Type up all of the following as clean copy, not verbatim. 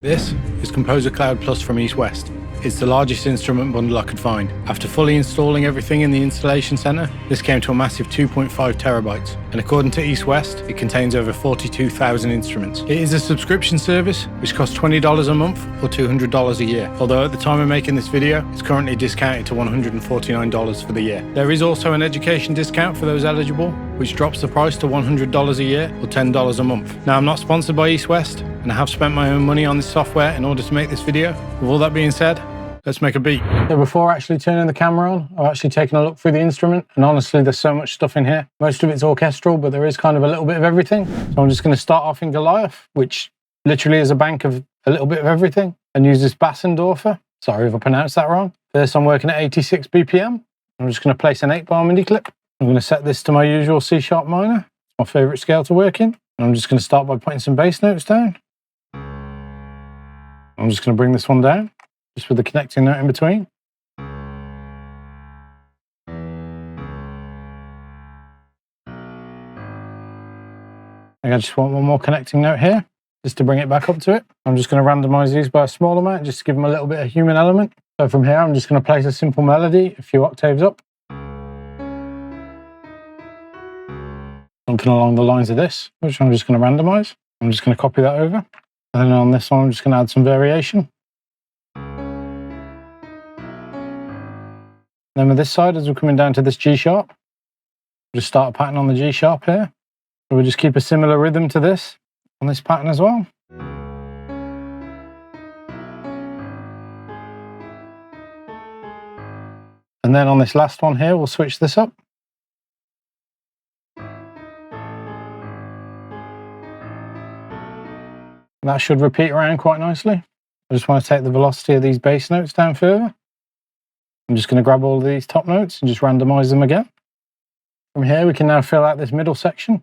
This is Composer Cloud Plus from EastWest. It's the largest instrument bundle I could find. After fully installing everything in the installation center, this came to a massive 2.5 terabytes. And according to EastWest, it contains over 42,000 instruments. It is a subscription service, which costs $20 a month or $200 a year. Although at the time of making this video, it's currently discounted to $149 for the year. There is also an education discount for those eligible, which drops the price to $100 a year or $10 a month. Now, I'm not sponsored by EastWest, and I have spent my own money on this software in order to make this video. With all that being said, let's make a beat. So before actually turning the camera on, I've actually taken a look through the instrument, and honestly, there's so much stuff in here. Most of it's orchestral, but there is kind of a little bit of everything. So I'm just going to start off in Goliath, which literally is a bank of a little bit of everything, and use this Bassline. Sorry if I pronounced that wrong. First, I'm working at 86 BPM. I'm just going to place an 8-bar MIDI clip. I'm going to set this to my usual C# minor. It's my favorite scale to work in. And I'm just going to start by putting some bass notes down. I'm just going to bring this one down, just with the connecting note in between. I just want one more connecting note here, just to bring it back up to it. I'm just going to randomize these by a small amount, just to give them a little bit of human element. So from here, I'm just going to place a simple melody a few octaves up. Something along the lines of this, which I'm just going to randomize. I'm just going to copy that over. And then on this one, I'm just going to add some variation. Then with this side, as we're coming down to this G sharp, just start a pattern on the G sharp here. So we'll just keep a similar rhythm to this on this pattern as well. And then on this last one here, we'll switch this up. That should repeat around quite nicely. I just want to take the velocity of these bass notes down further. I'm just going to grab all of these top notes and just randomize them again. From here, we can now fill out this middle section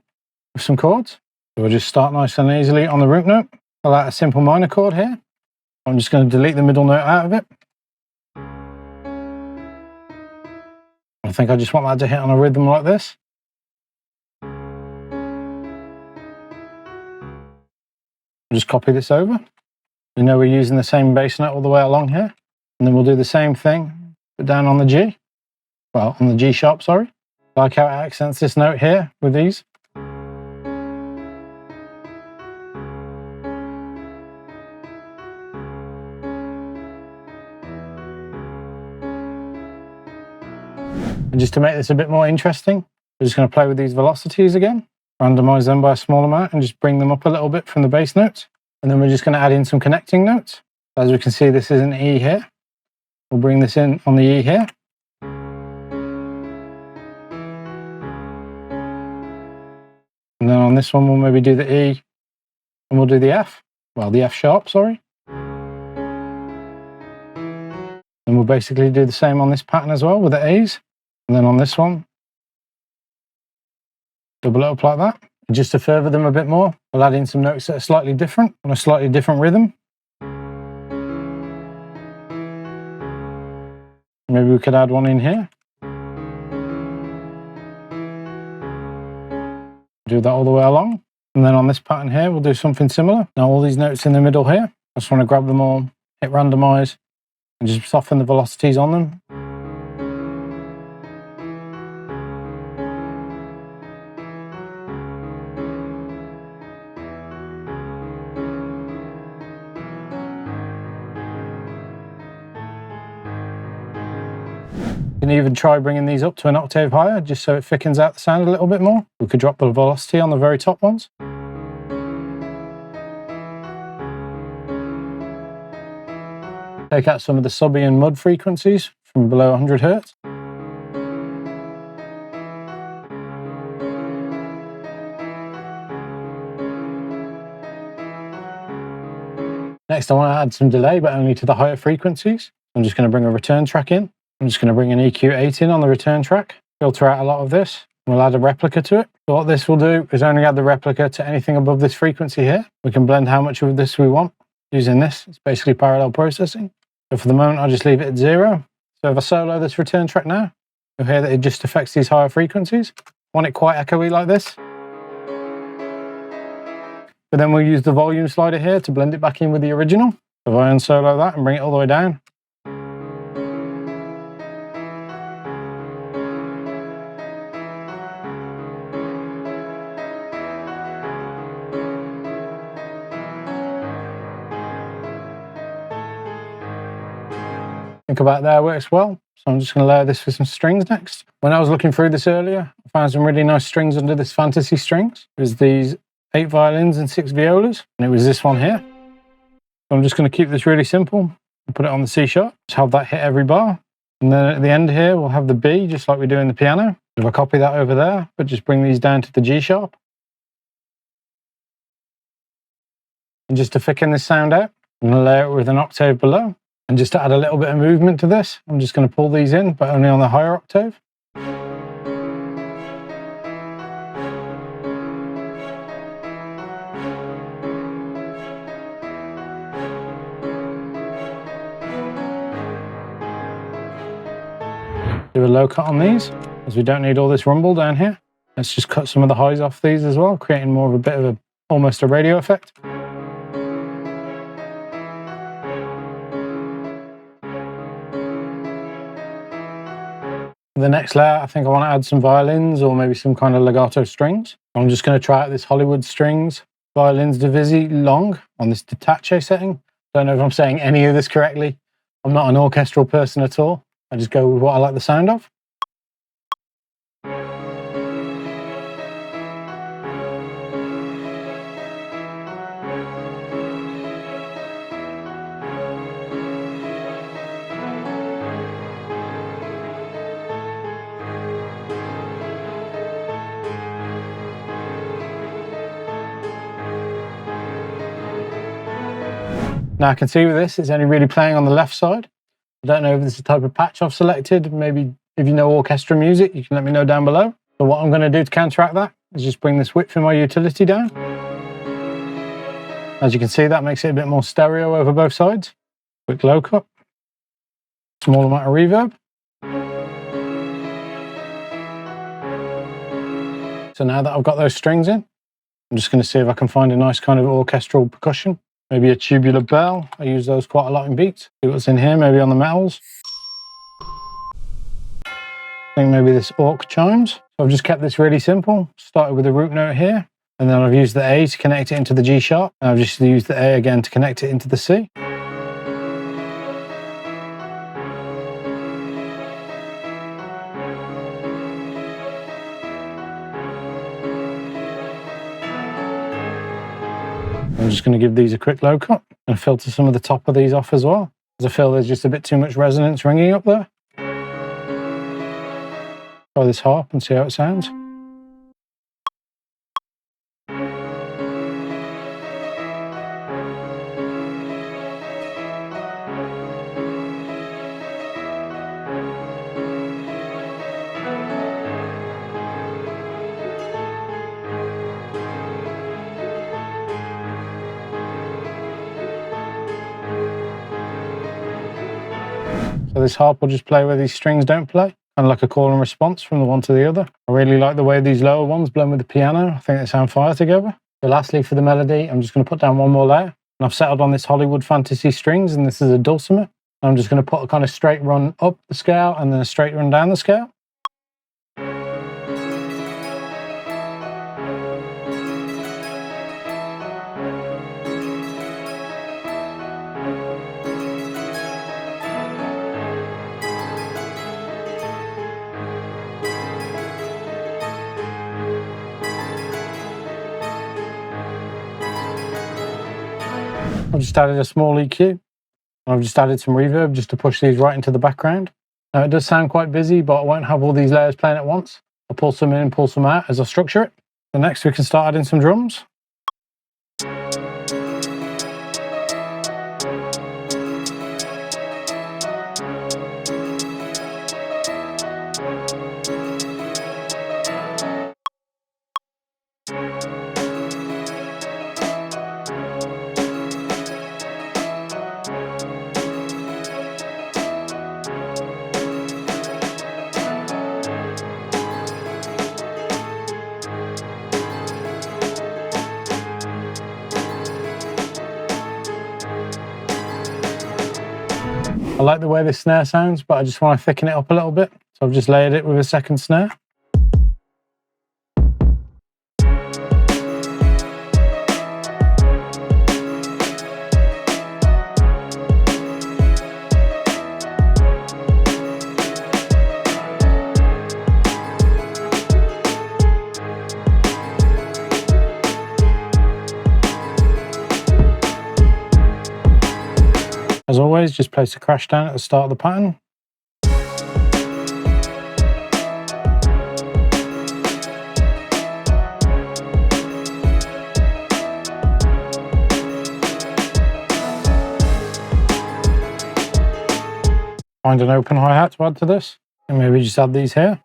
with some chords. So we'll just start nice and easily on the root note. Fill out a simple minor chord here. I'm just going to delete the middle note out of it. I think I just want that to hit on a rhythm like this. Just copy this over. We know we're using the same bass note all the way along here. And then we'll do the same thing, but down on the G. Well, on the G sharp, sorry. Like how it accents this note here with these. And just to make this a bit more interesting, we're just going to play with these velocities again. Randomize them by a small amount and just bring them up a little bit from the bass notes. And then we're just going to add in some connecting notes. As we can see, this is an E here. We'll bring this in on the E here. And then on this one, we'll maybe do the E and we'll do the F. Well, the F sharp, sorry. And we'll basically do the same on this pattern as well with the A's. And then on this one, double it up like that. And just to further them a bit more, we'll add in some notes that are slightly different, on a slightly different rhythm. Maybe we could add one in here. Do that all the way along. And then on this pattern here, we'll do something similar. Now all these notes in the middle here, I just want to grab them all, hit randomize, and just soften the velocities on them. You can even try bringing these up to an octave higher, just so it thickens out the sound a little bit more. We could drop the velocity on the very top ones. Take out some of the subby and mud frequencies from below 100 Hz. Next, I want to add some delay, but only to the higher frequencies. I'm just going to bring a return track in. I'm just going to bring an EQ8 in on the return track, filter out a lot of this, and we'll add a replica to it. So what this will do is only add the replica to anything above this frequency here. We can blend how much of this we want using this. It's basically parallel processing. So for the moment, I'll just leave it at 0. So if I solo this return track now, you'll hear that it just affects these higher frequencies. I want it quite echoey like this. But then we'll use the volume slider here to blend it back in with the original. So if I unsolo that and bring it all the way down. I think about there works well. So I'm just going to layer this with some strings next. When I was looking through this earlier, I found some really nice strings under this fantasy strings. There's these 8 violins and 6 violas, and it was this one here. So I'm just going to keep this really simple and put it on the C sharp. Just have that hit every bar. And then at the end here, we'll have the B, just like we do in the piano. If I copy that over there, but just bring these down to the G sharp. And just to thicken this sound out, I'm going to layer it with an octave below. And just to add a little bit of movement to this, I'm just going to pull these in, but only on the higher octave. Do a low cut on these, as we don't need all this rumble down here. Let's just cut some of the highs off these as well, creating more of a bit of almost a radio effect. The next layer, I think I want to add some violins or maybe some kind of legato strings. I'm just going to try out this Hollywood Strings Violins Divisi Long on this detache setting. Don't know if I'm saying any of this correctly. I'm not an orchestral person at all. I just go with what I like the sound of. Now I can see with this, it's only really playing on the left side. I don't know if this is the type of patch I've selected. Maybe if you know orchestra music, you can let me know down below. So what I'm going to do to counteract that is just bring this width in my utility down. As you can see, that makes it a bit more stereo over both sides. Quick low cut. Small amount of reverb. So now that I've got those strings in, I'm just going to see if I can find a nice kind of orchestral percussion. Maybe a tubular bell. I use those quite a lot in beats. See what's in here, maybe on the metals. I think maybe this orc chimes. So I've just kept this really simple. Started with a root note here, and then I've used the A to connect it into the G sharp. And I've just used the A again to connect it into the C. I'm just going to give these a quick low cut and filter some of the top of these off as well, because I feel there's just a bit too much resonance ringing up there. Try this harp and see how it sounds. So this harp will just play where these strings don't play, kind of like a call and response from the one to the other. I really like the way these lower ones blend with the piano. I think they sound fire together. So lastly, for the melody, I'm just going to put down one more layer. And I've settled on this Hollywood Fantasy Strings, and this is a dulcimer. I'm just going to put a kind of straight run up the scale and then a straight run down the scale. I've just added a small EQ, and I've just added some reverb just to push these right into the background. Now it does sound quite busy, but I won't have all these layers playing at once. I'll pull some in and pull some out as I structure it. So next we can start adding some drums. I like the way this snare sounds, but I just want to thicken it up a little bit. So I've just layered it with a second snare. As always, just place a crash down at the start of the pattern. Find an open hi-hat to add to this, and maybe just add these here.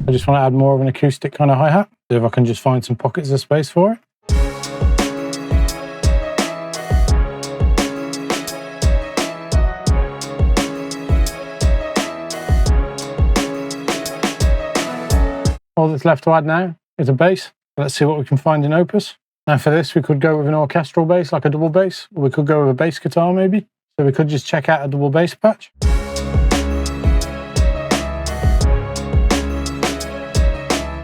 I just want to add more of an acoustic kind of hi-hat, see if I can just find some pockets of space for it. All that's left to add now is a bass. Let's see what we can find in Opus. Now for this, we could go with an orchestral bass, like a double bass, or we could go with a bass guitar maybe. So we could just check out a double bass patch.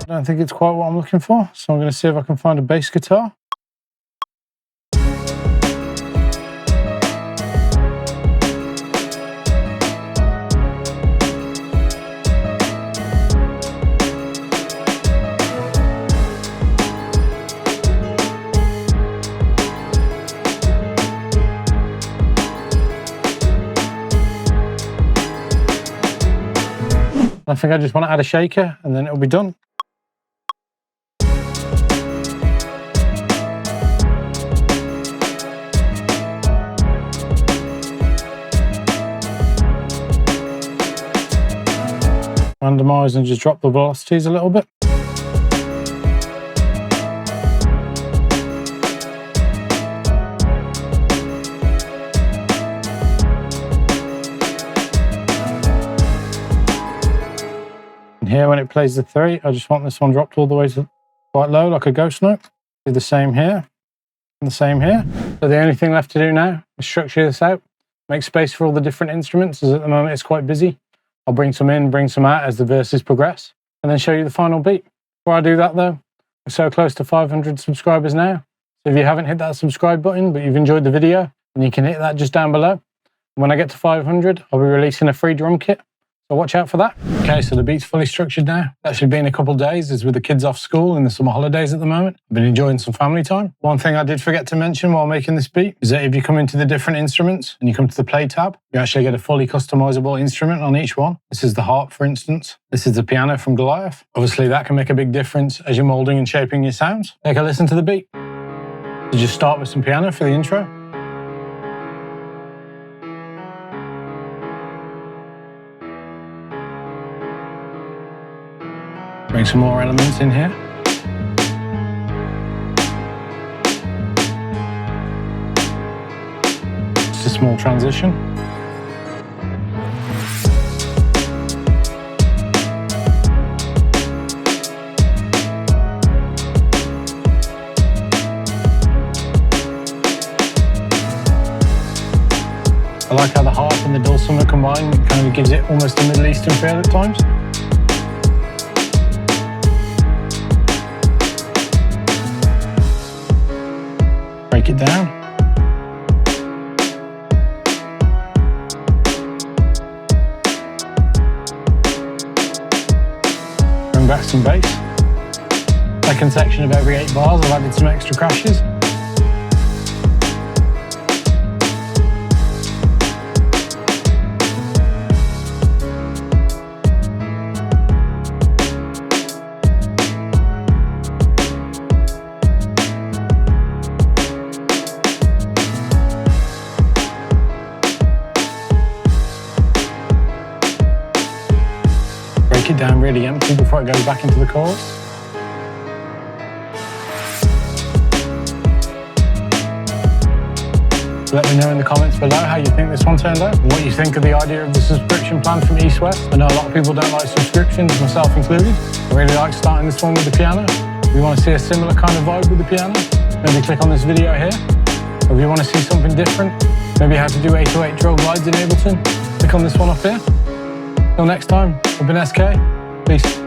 I don't think it's quite what I'm looking for, so I'm going to see if I can find a bass guitar. I think I just want to add a shaker and then it'll be done. Randomise and just drop the velocities a little bit. And here when it plays the 3, I just want this one dropped all the way to quite low, like a ghost note. Do the same here and the same here. So the only thing left to do now is structure this out, make space for all the different instruments, as at the moment it's quite busy. I'll bring some in, bring some out as the verses progress, and then show you the final beat. Before I do that though, we're so close to 500 subscribers now. So if you haven't hit that subscribe button, but you've enjoyed the video, then you can hit that just down below. When I get to 500, I'll be releasing a free drum kit. So watch out for that. Okay, so the beat's fully structured now. That should be in a couple of days, as with the kids off school and the summer holidays at the moment. I've been enjoying some family time. One thing I did forget to mention while making this beat is that if you come into the different instruments and you come to the play tab, you actually get a fully customizable instrument on each one. This is the harp, for instance. This is the piano from Goliath. Obviously, that can make a big difference as you're molding and shaping your sounds. Take a listen to the beat. So just start with some piano for the intro. Bring some more elements in here. Just a small transition. I like how the harp and the dulcimer combine. It kind of gives it almost a Middle Eastern feel at times. Break it down. Bring back some bass. Second section of every 8 bars, I've added some extra crashes. Break it down really empty before it goes back into the chorus. So let me know in the comments below how you think this one turned out, and what you think of the idea of the subscription plan from EastWest. I know a lot of people don't like subscriptions, myself included. I really like starting this one with the piano. If you want to see a similar kind of vibe with the piano, maybe click on this video here. Or if you want to see something different, maybe how to do 808 drill glides in Ableton, click on this one up here. Till next time, I've been SK. Peace.